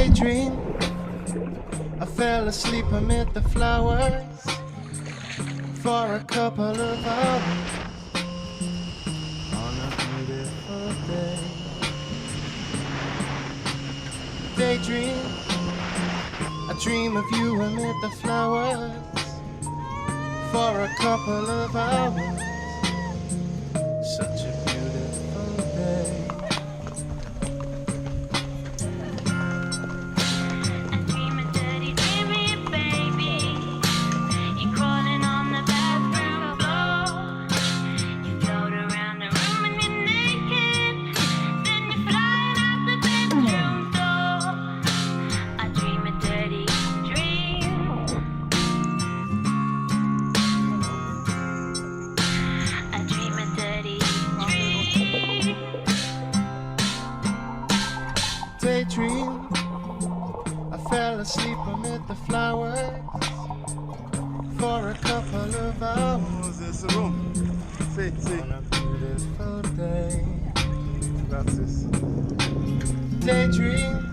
Daydream, I fell asleep amid the flowers for a couple of hours on a beautiful day. Daydream, I dream of you amid the flowers for a couple of hours. Such a beautiful day. Daydream, I fell asleep amid the flowers for a couple of hours. There's a room. See. On a beautiful day. That's it. Daydream,